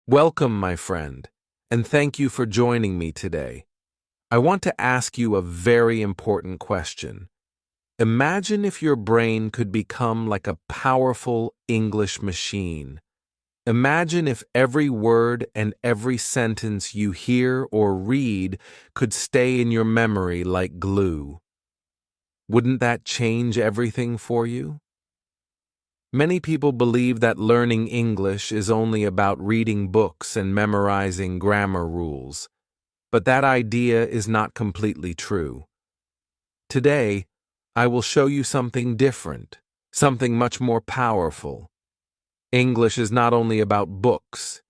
Welcome, my friend, and thank you for joining me today. I want to ask you a very important question. Imagine if your brain could become like a powerful English machine. Imagine if every word and every sentence you hear or read could stay in your memory like glue. Wouldn't that change everything for you? Many people believe that learning English is only about reading books and memorizing grammar rules, but that idea is not completely true. Today, I will show you something different, something much more powerful. English is not only about books.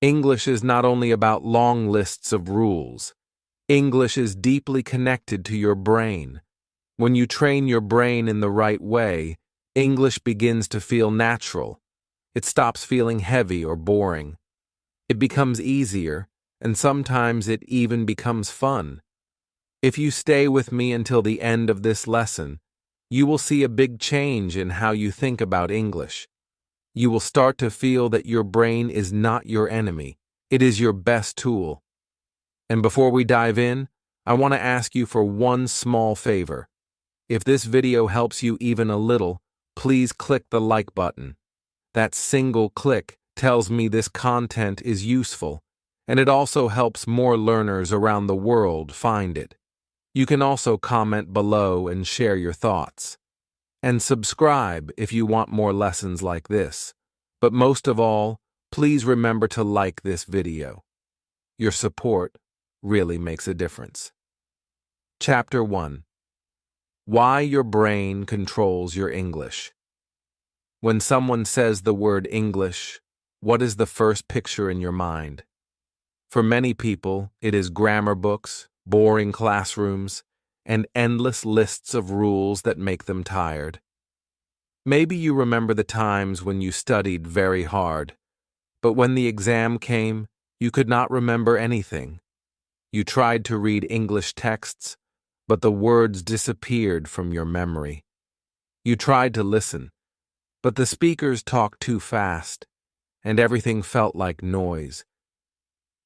English is not only about long lists of rules. English is deeply connected to your brain. When you train your brain in the right way, English begins to feel natural. It stops feeling heavy or boring. It becomes easier, and sometimes it even becomes fun. If you stay with me until the end of this lesson, you will see a big change in how you think about English. You will start to feel that your brain is not your enemy. It is your best tool. And before we dive in, I want to ask you for one small favor. If this video helps you even a little, please click the like button. That single click tells me this content is useful, and it also helps more learners around the world find it. You can also comment below and share your thoughts. And subscribe if you want more lessons like this. But most of all, please remember to like this video. Your support really makes a difference. Chapter 1. Why your brain controls your English. When someone says the word English, what is the first picture in your mind? For many people, it is grammar books, boring classrooms, and endless lists of rules that make them tired. Maybe you remember the times when you studied very hard, but when the exam came, you could not remember anything. You tried to read English texts, but the words disappeared from your memory. You tried to listen, but the speakers talked too fast, and everything felt like noise.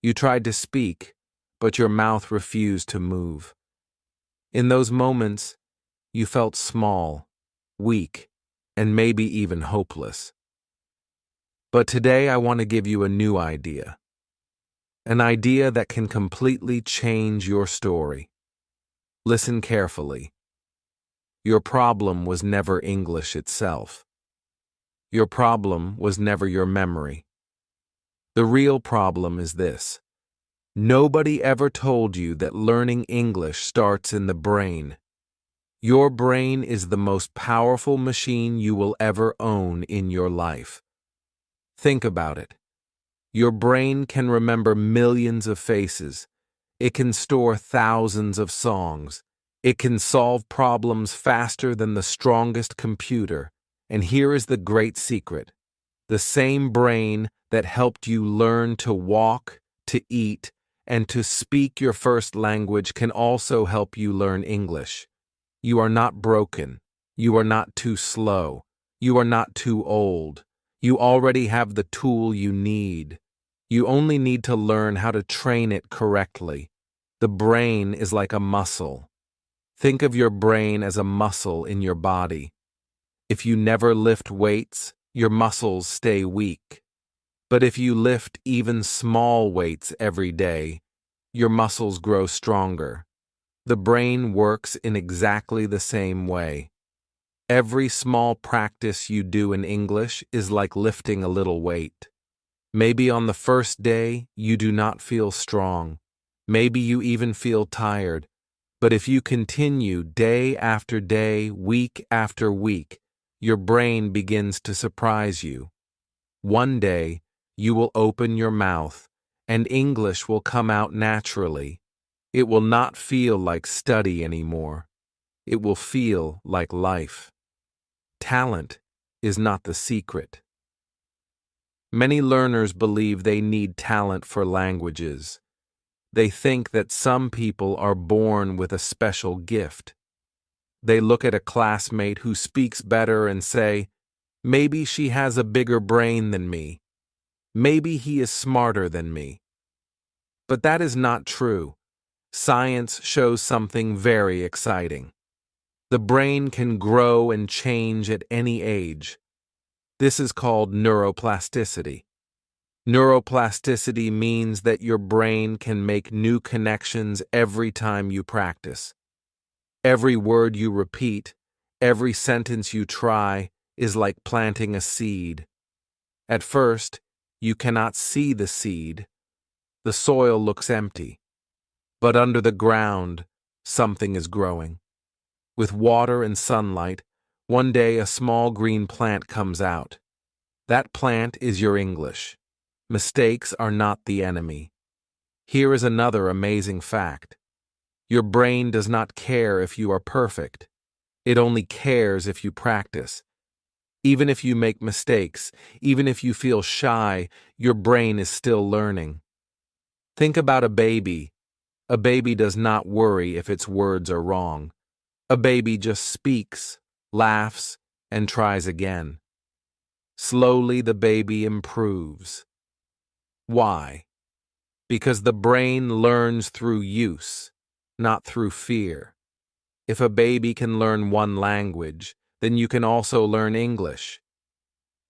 You tried to speak, but your mouth refused to move. In those moments, you felt small, weak, and maybe even hopeless. But today I want to give you a new idea. An idea that can completely change your story. Listen carefully. Your problem was never English itself. Your problem was never your memory. The real problem is this. Nobody ever told you that learning English starts in the brain. Your brain is the most powerful machine you will ever own in your life. Think about it. Your brain can remember millions of faces. It can store thousands of songs. It can solve problems faster than the strongest computer. And here is the great secret. The same brain that helped you learn to walk, to eat, and to speak your first language can also help you learn English. You are not broken. You are not too slow. You are not too old. You already have the tool you need. You only need to learn how to train it correctly. The brain is like a muscle. Think of your brain as a muscle in your body. If you never lift weights, your muscles stay weak. But if you lift even small weights every day, your muscles grow stronger. The brain works in exactly the same way. Every small practice you do in English is like lifting a little weight. Maybe on the first day, you do not feel strong. Maybe you even feel tired. But if you continue day after day, week after week, your brain begins to surprise you. One day, you will open your mouth, and English will come out naturally. It will not feel like study anymore. It will feel like life. Talent is not the secret. Many learners believe they need talent for languages. They think that some people are born with a special gift. They look at a classmate who speaks better and say, maybe she has a bigger brain than me. Maybe he is smarter than me. But that is not true. Science shows something very exciting. The brain can grow and change at any age. This is called neuroplasticity. Neuroplasticity means that your brain can make new connections every time you practice. Every word you repeat, every sentence you try, is like planting a seed. At first, you cannot see the seed. The soil looks empty. But under the ground, something is growing. With water and sunlight, one day a small green plant comes out. That plant is your English. Mistakes are not the enemy. Here is another amazing fact. Your brain does not care if you are perfect. It only cares if you practice. Even if you make mistakes, even if you feel shy, your brain is still learning. Think about a baby. A baby does not worry if its words are wrong. A baby just speaks, laughs, and tries again. Slowly the baby improves. Why? Because the brain learns through use, not through fear. If a baby can learn one language, then you can also learn English.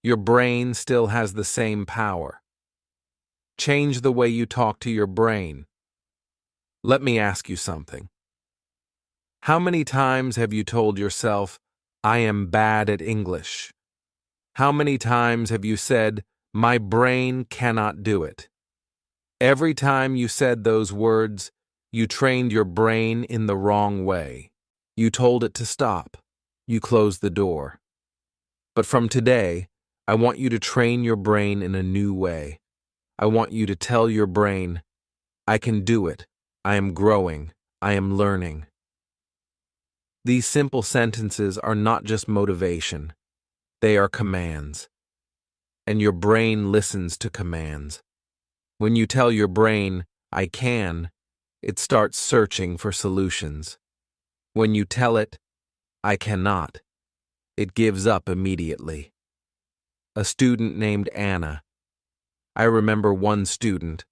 Your brain still has the same power. Change the way you talk to your brain. Let me ask you something. How many times have you told yourself, "I am bad at English"? How many times have you said, "My brain cannot do it"? Every time you said those words, you trained your brain in the wrong way. You told it to stop. You closed the door. But from today, I want you to train your brain in a new way. I want you to tell your brain, "I can do it. I am growing. I am learning." These simple sentences are not just motivation. They are commands. And your brain listens to commands. When you tell your brain, "I can," it starts searching for solutions. When you tell it, "I cannot," it gives up immediately. A student named Anna. I remember one student.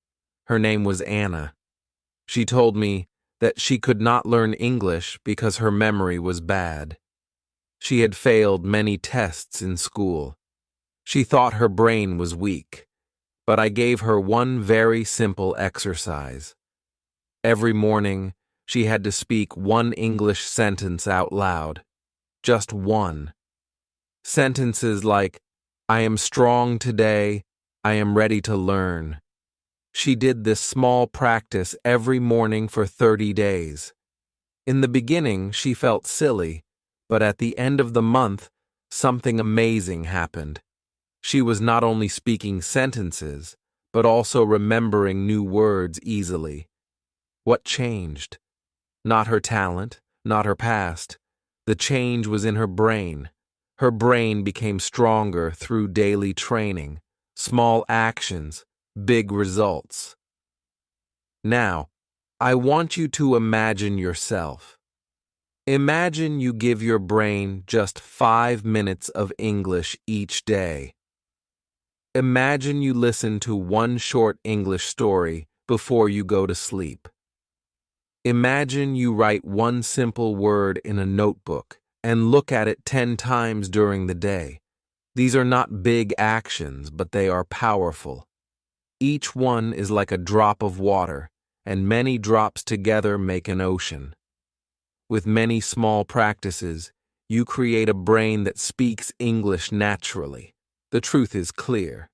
Her name was Anna. She told me that she could not learn English because her memory was bad. She had failed many tests in school. She thought her brain was weak, but I gave her one very simple exercise. Every morning, she had to speak one English sentence out loud. Just one. Sentences like, "I am strong today. I am ready to learn." She did this small practice every morning for 30 days. In the beginning, she felt silly, but at the end of the month, something amazing happened. She was not only speaking sentences, but also remembering new words easily. What changed? Not her talent, not her past. The change was in her brain. Her brain became stronger through daily training, small actions, big results. Now, I want you to imagine yourself. Imagine you give your brain just 5 minutes of English each day. Imagine you listen to one short English story before you go to sleep. Imagine you write one simple word in a notebook and look at it 10 times during the day. These are not big actions, but they are powerful. Each one is like a drop of water, and many drops together make an ocean. With many small practices, you create a brain that speaks English naturally. The truth is clear.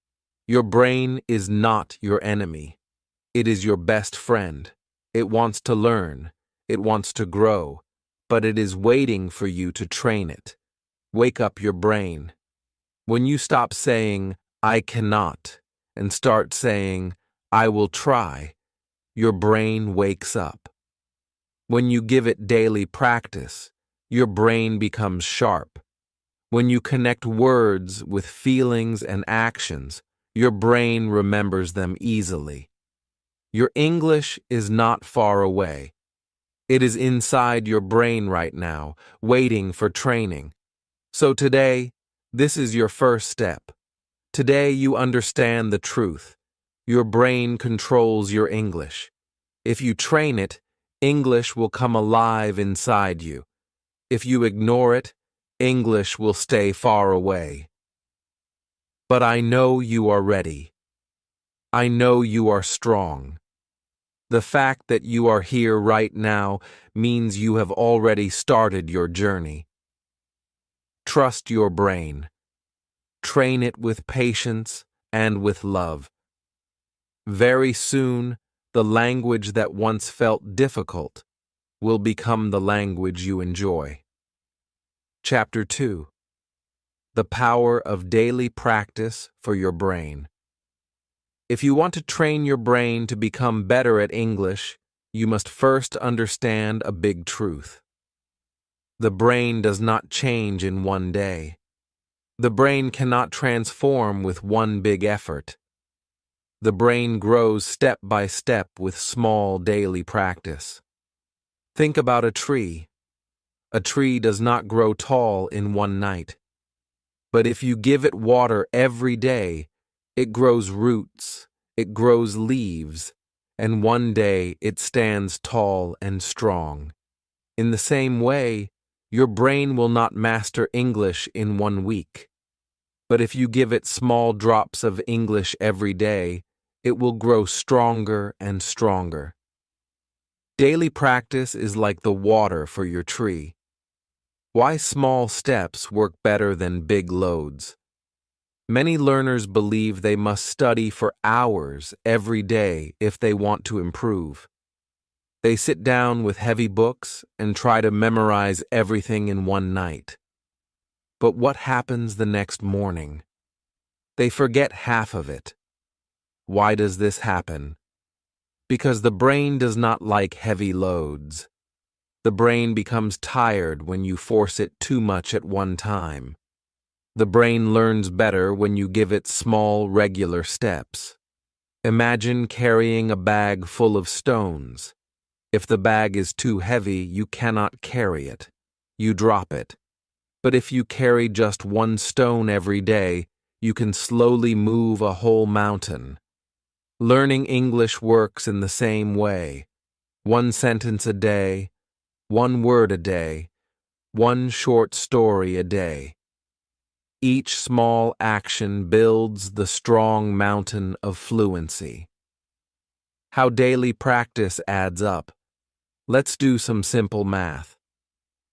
Your brain is not your enemy. It is your best friend. It wants to learn. It wants to grow. But it is waiting for you to train it. Wake up your brain. When you stop saying, "I cannot," and start saying, "I will try," your brain wakes up. When you give it daily practice, your brain becomes sharp. When you connect words with feelings and actions, your brain remembers them easily. Your English is not far away. It is inside your brain right now, waiting for training. So today, this is your first step. Today you understand the truth. Your brain controls your English. If you train it, English will come alive inside you. If you ignore it, English will stay far away. But I know you are ready. I know you are strong. The fact that you are here right now means you have already started your journey. Trust your brain. Train it with patience and with love. Very soon, the language that once felt difficult will become the language you enjoy. Chapter 2. The Power of Daily Practice for Your Brain. If you want to train your brain to become better at English, you must first understand a big truth. The brain does not change in one day. The brain cannot transform with one big effort. The brain grows step by step with small daily practice. Think about a tree. A tree does not grow tall in one night. But if you give it water every day, it grows roots, it grows leaves, and one day it stands tall and strong. In the same way, your brain will not master English in 1 week. But if you give it small drops of English every day, it will grow stronger and stronger. Daily practice is like the water for your tree. Why small steps work better than big loads? Many learners believe they must study for hours every day if they want to improve. They sit down with heavy books and try to memorize everything in one night. But what happens the next morning? They forget half of it. Why does this happen? Because the brain does not like heavy loads. The brain becomes tired when you force it too much at one time. The brain learns better when you give it small, regular steps. Imagine carrying a bag full of stones. If the bag is too heavy, you cannot carry it. You drop it. But if you carry just one stone every day, you can slowly move a whole mountain. Learning English works in the same way. 1 sentence a day, 1 word a day, 1 short story a day. Each small action builds the strong mountain of fluency. How daily practice adds up. Let's do some simple math.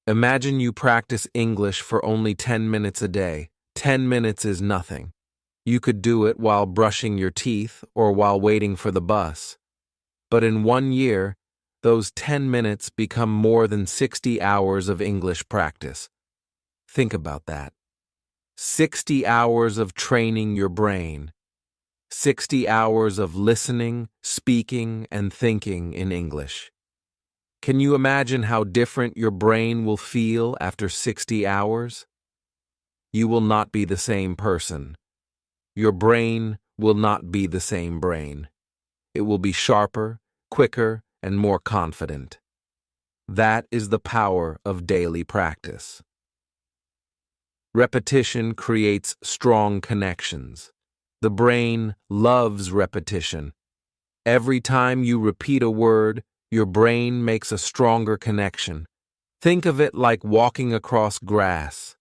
Imagine you practice English for only 10 minutes a day. 10 minutes is nothing. You could do it while brushing your teeth or while waiting for the bus. But in 1 year, those 10 minutes become more than 60 hours of English practice. Think about that. 60 hours of training your brain. 60 hours of listening, speaking, and thinking in English. Can you imagine how different your brain will feel after 60 hours? You will not be the same person. Your brain will not be the same brain. It will be sharper, quicker, and more confident. That is the power of daily practice. Repetition creates strong connections. The brain loves repetition. Every time you repeat a word, your brain makes a stronger connection. Think of it like walking across grass.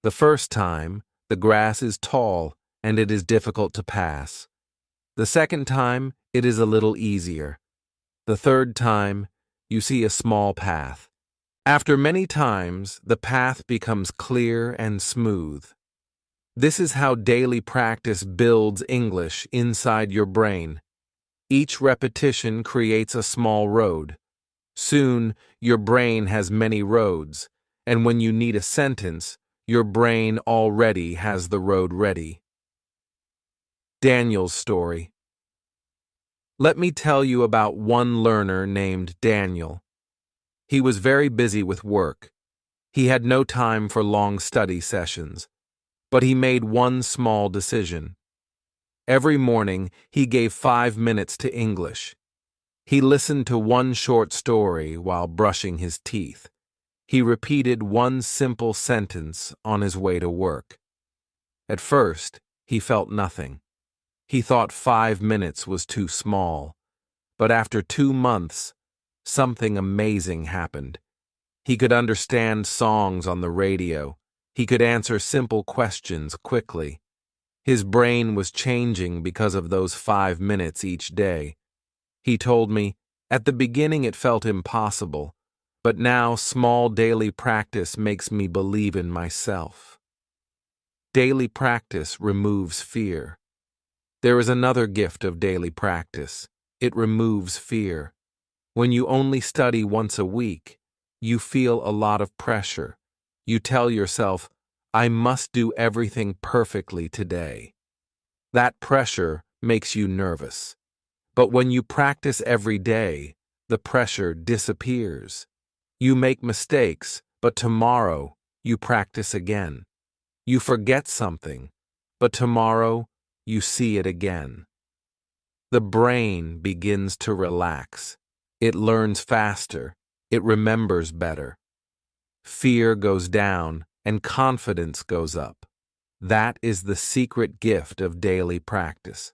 The first time, the grass is tall and it is difficult to pass. The second time, it is a little easier. The third time, you see a small path. After many times, the path becomes clear and smooth. This is how daily practice builds English inside your brain. Each repetition creates a small road. Soon, your brain has many roads, and when you need a sentence, your brain already has the road ready. Daniel's story. Let me tell you about one learner named Daniel. He was very busy with work. He had no time for long study sessions, but he made one small decision. Every morning, he gave 5 minutes to English. He listened to one short story while brushing his teeth. He repeated one simple sentence on his way to work. At first, he felt nothing. He thought 5 minutes was too small. But after 2 months, something amazing happened. He could understand songs on the radio. He could answer simple questions quickly. His brain was changing because of those 5 minutes each day. He told me, at the beginning it felt impossible, but now small daily practice makes me believe in myself. Daily practice removes fear. There is another gift of daily practice. It removes fear. When you only study once a week, you feel a lot of pressure. You tell yourself, I must do everything perfectly today. That pressure makes you nervous. But when you practice every day, the pressure disappears. You make mistakes, but tomorrow you practice again. You forget something, but tomorrow you see it again. The brain begins to relax. It learns faster. It remembers better. Fear goes down and confidence goes up. That is the secret gift of daily practice.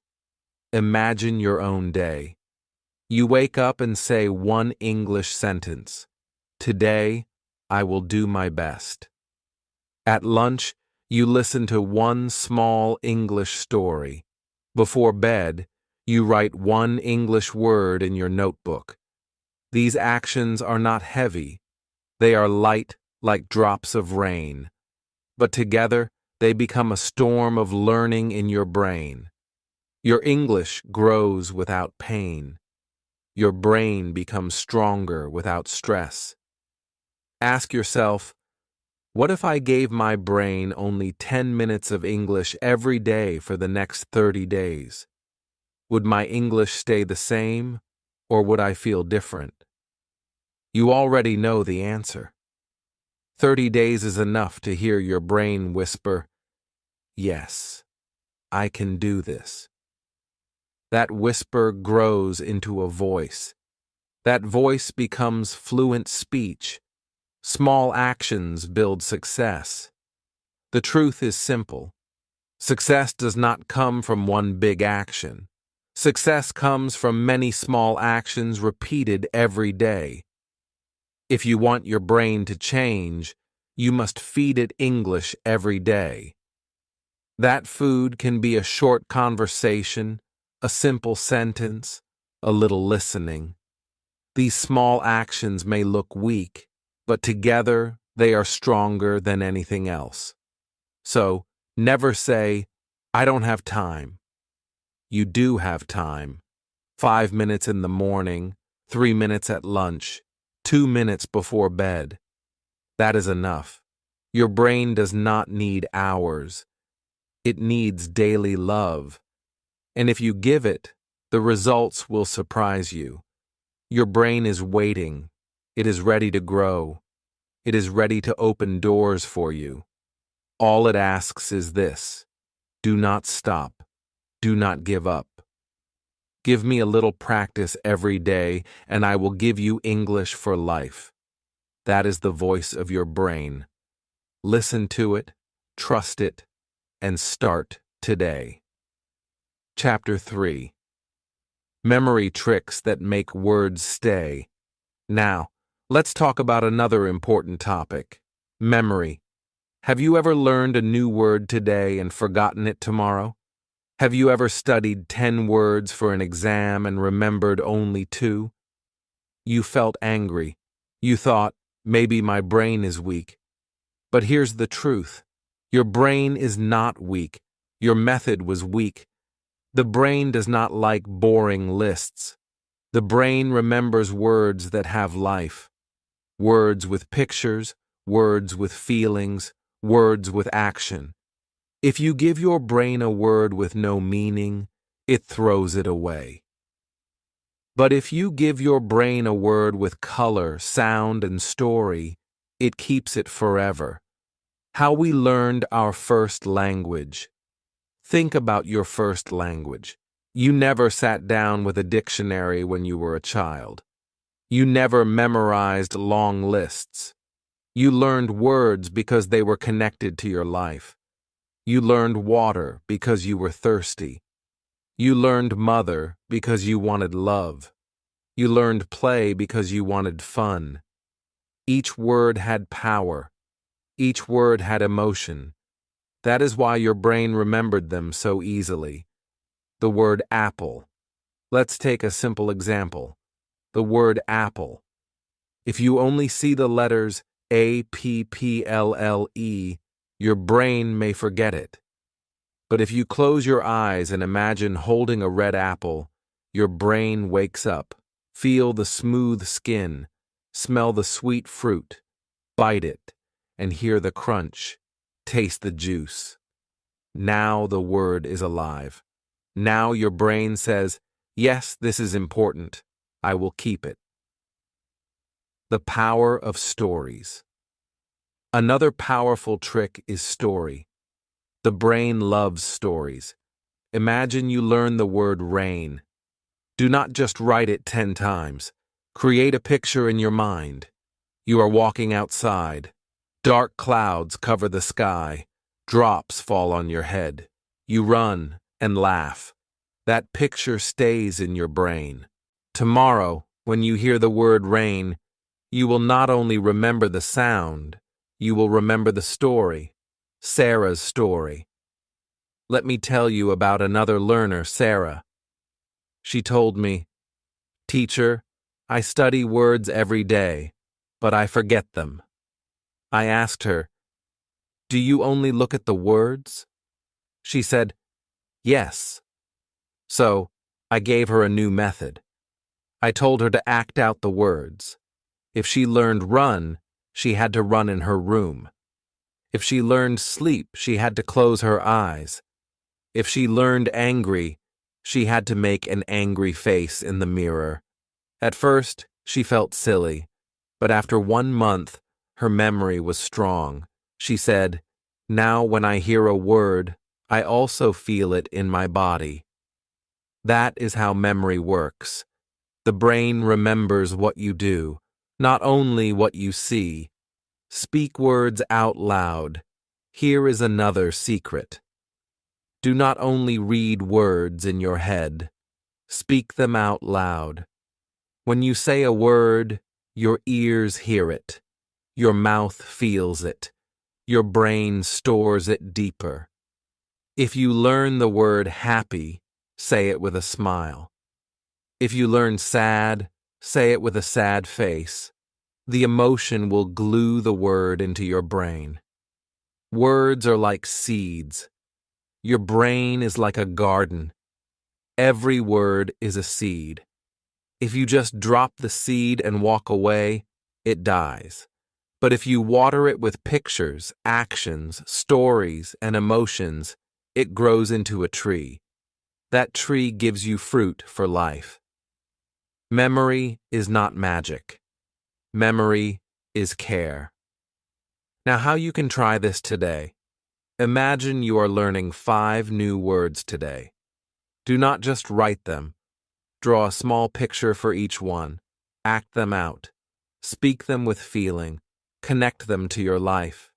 Imagine your own day. You wake up and say one English sentence. Today, I will do my best. At lunch, you listen to one small English story. Before bed, you write one English word in your notebook. These actions are not heavy. They are light like drops of rain. But together, they become a storm of learning in your brain. Your English grows without pain. Your brain becomes stronger without stress. Ask yourself, what if I gave my brain only 10 minutes of English every day for the next 30 days? Would my English stay the same, or would I feel different? You already know the answer. 30 days is enough to hear your brain whisper, yes, I can do this. That whisper grows into a voice. That voice becomes fluent speech. Small actions build success. The truth is simple. Success does not come from one big action. Success comes from many small actions repeated every day. If you want your brain to change, you must feed it English every day. That food can be a short conversation, a simple sentence, a little listening. These small actions may look weak, but together they are stronger than anything else. So, never say, I don't have time. You do have time. 5 minutes in the morning, 3 minutes at lunch, 2 minutes before bed. That is enough. Your brain does not need hours. It needs daily love. And if you give it, the results will surprise you. Your brain is waiting. It is ready to grow. It is ready to open doors for you. All it asks is this: do not stop. Do not give up. Give me a little practice every day, and I will give you English for life. That is the voice of your brain. Listen to it, trust it, and start today. Chapter 3. Memory tricks that make words stay. Now, let's talk about another important topic: memory. Have you ever learned a new word today and forgotten it tomorrow? Have you ever studied 10 words for an exam and remembered only 2? You felt angry. You thought, maybe my brain is weak. But here's the truth. Your brain is not weak. Your method was weak. The brain does not like boring lists. The brain remembers words that have life. Words with pictures, words with feelings, words with action. If you give your brain a word with no meaning, it throws it away. But if you give your brain a word with color, sound, and story, it keeps it forever. How we learned our first language. Think about your first language. You never sat down with a dictionary when you were a child. You never memorized long lists. You learned words because they were connected to your life. You learned water because you were thirsty. You learned mother because you wanted love. You learned play because you wanted fun. Each word had power. Each word had emotion. That is why your brain remembered them so easily. The word apple. Let's take a simple example. The word apple. If you only see the letters A-P-P-L-L-E, your brain may forget it. But if you close your eyes and imagine holding a red apple, your brain wakes up. Feel the smooth skin, smell the sweet fruit, bite it, and hear the crunch, taste the juice. Now the word is alive. Now your brain says, yes, this is important. I will keep it. The power of stories. Another powerful trick is story. The brain loves stories. Imagine you learn the word rain. Do not just write it 10 times. Create a picture in your mind. You are walking outside. Dark clouds cover the sky. Drops fall on your head. You run and laugh. That picture stays in your brain. Tomorrow, when you hear the word rain, you will not only remember the sound, you will remember the story, Sarah's story. Let me tell you about another learner, Sarah. She told me, "Teacher, I study words every day, but I forget them." I asked her, "Do you only look at the words?" She said, "Yes." So, I gave her a new method. I told her to act out the words. If she learned run, she had to run in her room. If she learned sleep, she had to close her eyes. If she learned angry, she had to make an angry face in the mirror. At first, she felt silly, but after 1 month, her memory was strong. She said, "Now when I hear a word, I also feel it in my body." That is how memory works. The brain remembers what you do, not only what you see. Speak words out loud. Here is another secret. Do not only read words in your head. Speak them out loud. When you say a word, your ears hear it. Your mouth feels it. Your brain stores it deeper. If you learn the word happy, say it with a smile. If you learn sad, say it with a sad face. The emotion will glue the word into your brain. Words are like seeds. Your brain is like a garden. Every word is a seed. If you just drop the seed and walk away, it dies. But if you water it with pictures, actions, stories, and emotions, it grows into a tree. That tree gives you fruit for life. Memory is not magic. Memory is care. Now, how you can try this today. Imagine you are learning 5 new words today. Do not just write them. Draw a small picture for each one. Act them out. Speak them with feeling. Connect them to your life.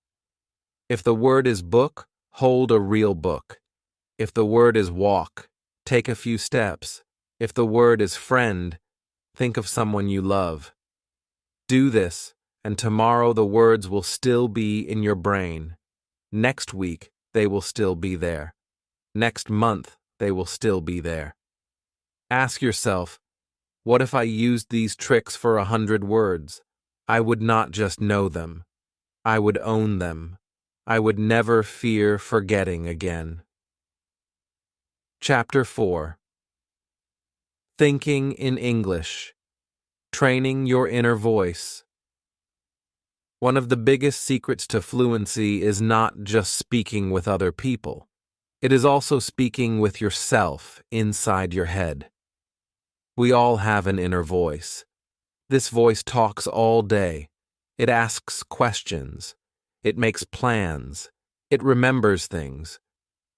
If the word is book, hold a real book. If the word is walk, take a few steps. If the word is friend, think of someone you love. Do this, and tomorrow the words will still be in your brain. Next week, they will still be there. Next month, they will still be there. Ask yourself, what if I used these tricks for 100 words? I would not just know them. I would own them. I would never fear forgetting again. Chapter 4. Thinking in English. Training your inner voice. One of the biggest secrets to fluency is not just speaking with other people. It is also speaking with yourself inside your head. We all have an inner voice. This voice talks all day. It asks questions. It makes plans. It remembers things.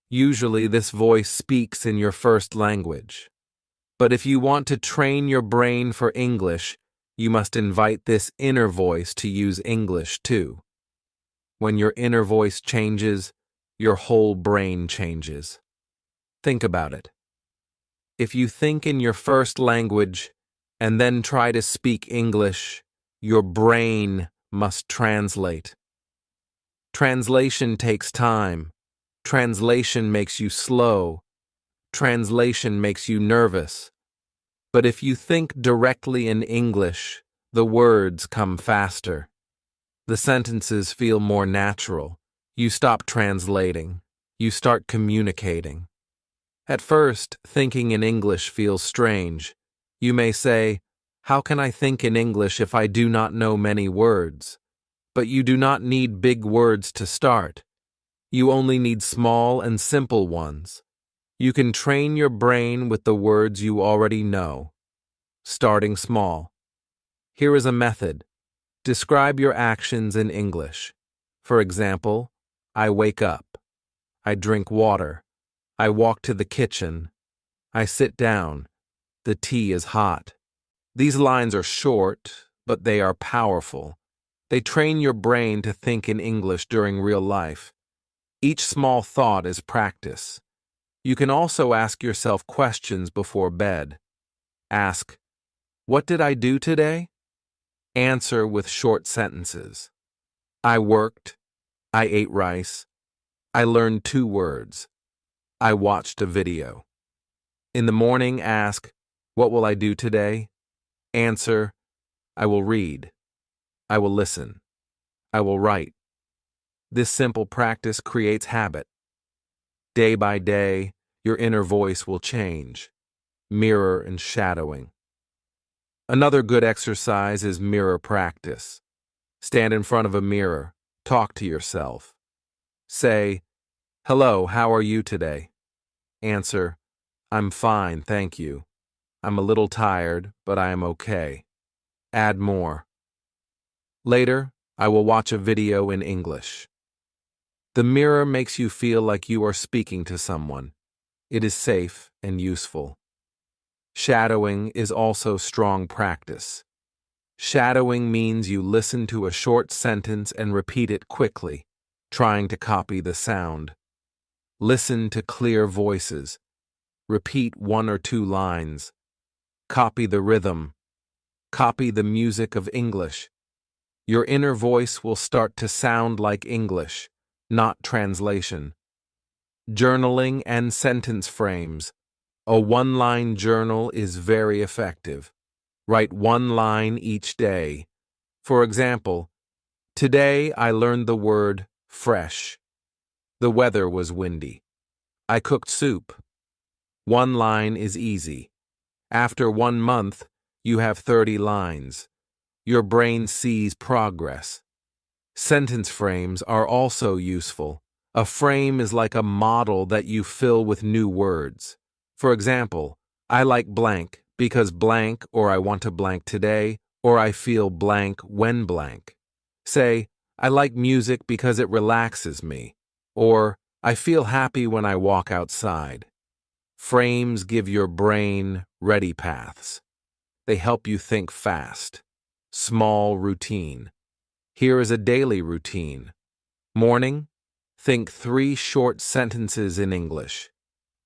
Usually this voice speaks in your first language. But if you want to train your brain for English, you must invite this inner voice to use English too. When your inner voice changes, your whole brain changes. Think about it. If you think in your first language and then try to speak English, your brain must translate. Translation takes time. Translation makes you slow. Translation makes you nervous. But if you think directly in English, the words come faster. The sentences feel more natural. You stop translating. You start communicating. At first, thinking in English feels strange. You may say, "How can I think in English if I do not know many words?" But you do not need big words to start. You only need small and simple ones. You can train your brain with the words you already know. Starting small. Here is a method. Describe your actions in English. For example, I wake up. I drink water. I walk to the kitchen. I sit down. The tea is hot. These lines are short, but they are powerful. They train your brain to think in English during real life. Each small thought is practice. You can also ask yourself questions before bed. Ask, "What did I do today?" Answer with short sentences. I worked. I ate rice. I learned 2 words. I watched a video. In the morning, ask, "What will I do today?" Answer, "I will read. I will listen. I will write." This simple practice creates habit. Day by day, your inner voice will change. Mirror and shadowing. Another good exercise is mirror practice. Stand in front of a mirror. Talk to yourself. Say, "Hello, how are you today?" Answer, "I'm fine, thank you. I'm a little tired, but I am okay." Add more. Later, I will watch a video in English. The mirror makes you feel like you are speaking to someone. It is safe and useful. Shadowing is also strong practice. Shadowing means you listen to a short sentence and repeat it quickly, trying to copy the sound. Listen to clear voices. Repeat 1 or 2 lines. Copy the rhythm. Copy the music of English. Your inner voice will start to sound like English, not translation. Journaling and sentence frames. A 1-line journal is very effective. Write 1 line each day. For example, today I learned the word fresh. The weather was windy. I cooked soup. 1 line is easy. After 1 month, you have 30 lines. Your brain sees progress. Sentence frames are also useful. A frame is like a model that you fill with new words. For example, I like blank because blank, or I want to blank today, or I feel blank when blank. Say, I like music because it relaxes me, or I feel happy when I walk outside. Frames give your brain ready paths. They help you think fast. Small routine. Here is a daily routine. Morning, think 3 short sentences in English.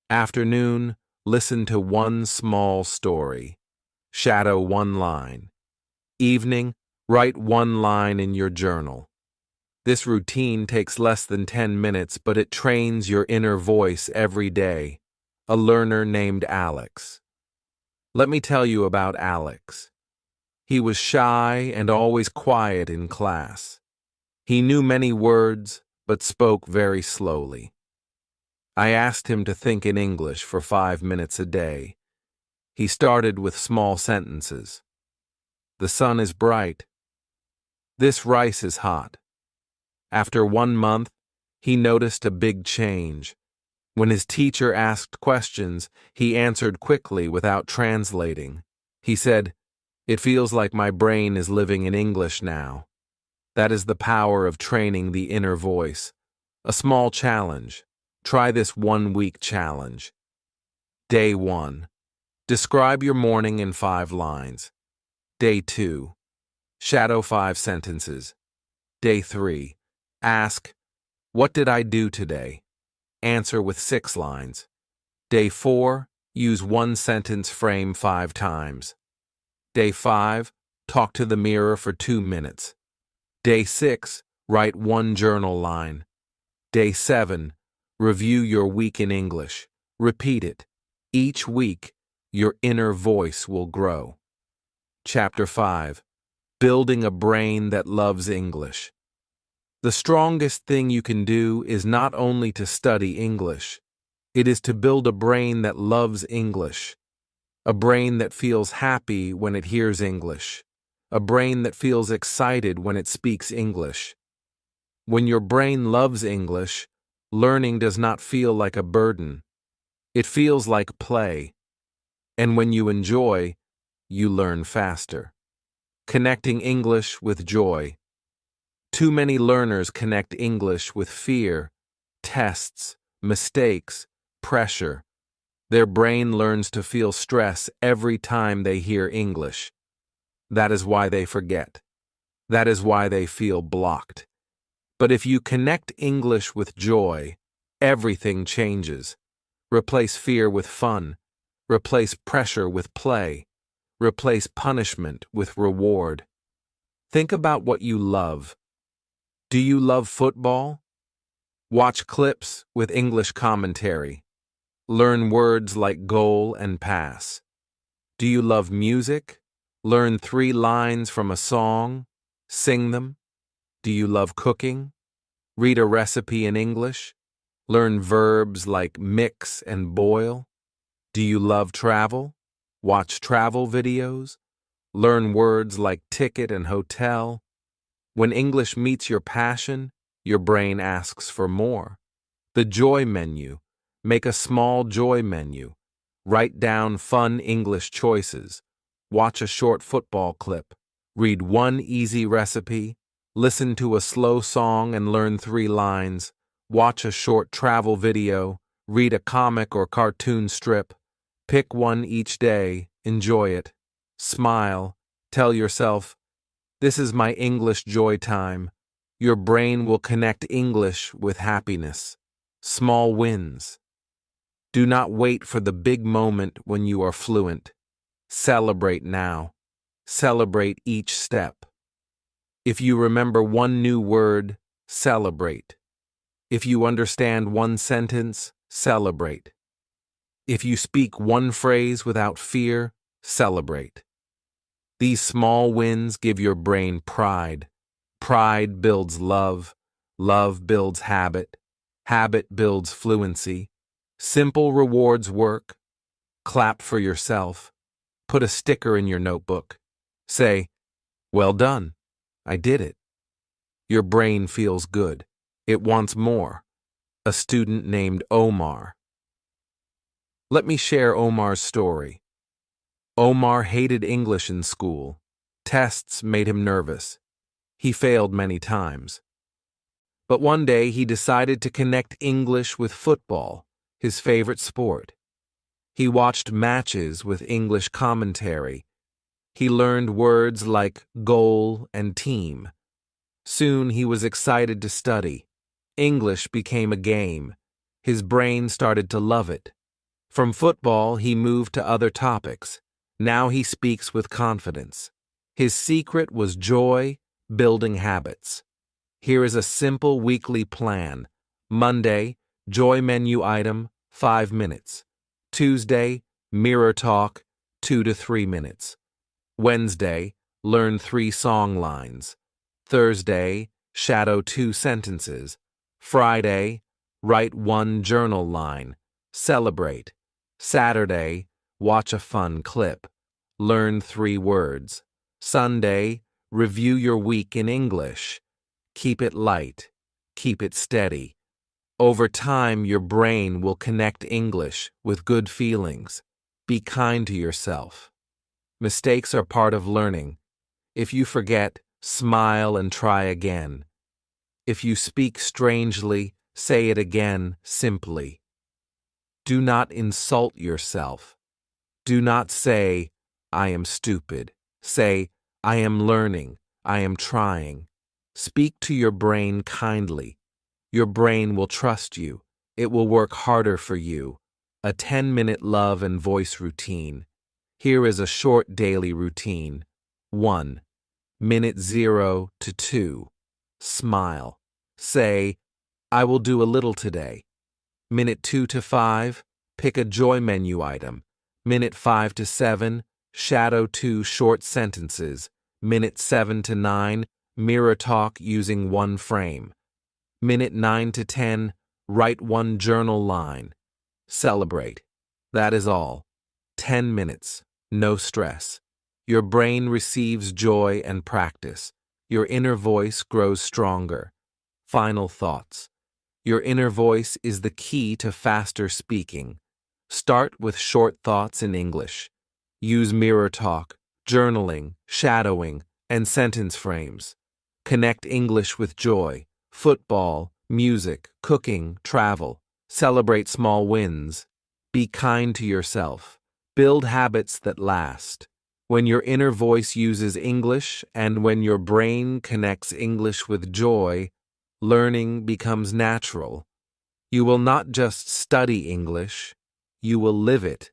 Afternoon, listen to 1 small story. Shadow 1 line. Evening, write 1 line in your journal. This routine takes less than 10 minutes, but it trains your inner voice every day. A learner named Alex. Let me tell you about Alex. He was shy and always quiet in class. He knew many words, but spoke very slowly. I asked him to think in English for 5 minutes a day. He started with small sentences. The sun is bright. This rice is hot. After 1 month, he noticed a big change. When his teacher asked questions, he answered quickly without translating. He said, "It feels like my brain is living in English now." That is the power of training the inner voice. A small challenge. Try this 1-week challenge. Day 1. Describe your morning in 5 lines. Day 2. Shadow 5 sentences. Day 3. Ask, "What did I do today?" answer with 6 lines. Day 4, use one sentence frame 5 times. Day 5, talk to the mirror for 2 minutes. Day 6, write one journal line. Day 7, review your week in English. Repeat it. Each week, your inner voice will grow. Chapter 5, Building a Brain That Loves English. The strongest thing you can do is not only to study English, it is to build a brain that loves English. A brain that feels happy when it hears English. A brain that feels excited when it speaks English. When your brain loves English, learning does not feel like a burden. It feels like play. And when you enjoy, you learn faster. Connecting English with joy. Too many learners connect English with fear, tests, mistakes, pressure. Their brain learns to feel stress every time they hear English. That is why they forget. That is why they feel blocked. But if you connect English with joy, everything changes. Replace fear with fun. Replace pressure with play. Replace punishment with reward. Think about what you love. Do you love football? Watch clips with English commentary. Learn words like goal and pass. Do you love music? Learn 3 lines from a song. Sing them. Do you love cooking? Read a recipe in English. Learn verbs like mix and boil. Do you love travel? Watch travel videos. Learn words like ticket and hotel. When English meets your passion, your brain asks for more. The joy menu. Make a small joy menu. Write down fun English choices. Watch a short football clip. Read one easy recipe. Listen to a slow song and learn 3 lines. Watch a short travel video. Read a comic or cartoon strip. Pick one each day. Enjoy it. Smile. Tell yourself, "This is my English joy time." Your brain will connect English with happiness. Small wins. Do not wait for the big moment when you are fluent. Celebrate now. Celebrate each step. If you remember one new word, celebrate. If you understand one sentence, celebrate. If you speak one phrase without fear, celebrate. These small wins give your brain pride. Pride builds love. Love builds habit. Habit builds fluency. Simple rewards work. Clap for yourself. Put a sticker in your notebook. Say, "Well done. I did it." Your brain feels good. It wants more. A student named Omar. Let me share Omar's story. Omar hated English in school. Tests made him nervous. He failed many times. But one day he decided to connect English with football, his favorite sport. He watched matches with English commentary. He learned words like goal and team. Soon he was excited to study. English became a game. His brain started to love it. From football, he moved to other topics. Now he speaks with confidence. His secret was joy, building habits. Here is a simple weekly plan. Monday, joy menu item, 5 minutes. Tuesday, mirror talk, 2 to 3 minutes. Wednesday, learn 3 song lines. Thursday, shadow 2 sentences. Friday, write 1 journal line. Celebrate. Saturday, watch a fun clip. Learn 3 words. Sunday, review your week in English. Keep it light. Keep it steady. Over time, your brain will connect English with good feelings. Be kind to yourself. Mistakes are part of learning. If you forget, smile and try again. If you speak strangely, say it again simply. Do not insult yourself. Do not say, "I am stupid." Say, "I am learning. I am trying." Speak to your brain kindly. Your brain will trust you. it will work harder for you. A 10-minute love and voice routine. Here is a short daily routine. 1. Minute 0 to 2. Smile. Say, I will do a little today. Minute 2 to 5. Pick a joy menu item. Minute 5 to 7. Shadow 2 short sentences. Minute 7 to 9. Mirror talk using one frame. Minute 9 to 10. Write one journal line. Celebrate. That is all. 10 minutes. No stress. Your brain receives joy and practice. Your inner voice grows stronger. Final thoughts. Your inner voice is the key to faster speaking. Start with short thoughts in English. Use mirror talk, journaling, shadowing, and sentence frames. Connect English with joy, football, music, cooking, travel. Celebrate small wins. Be kind to yourself. Build habits that last. When your inner voice uses English and when your brain connects English with joy, learning becomes natural. You will not just study English, you will live it.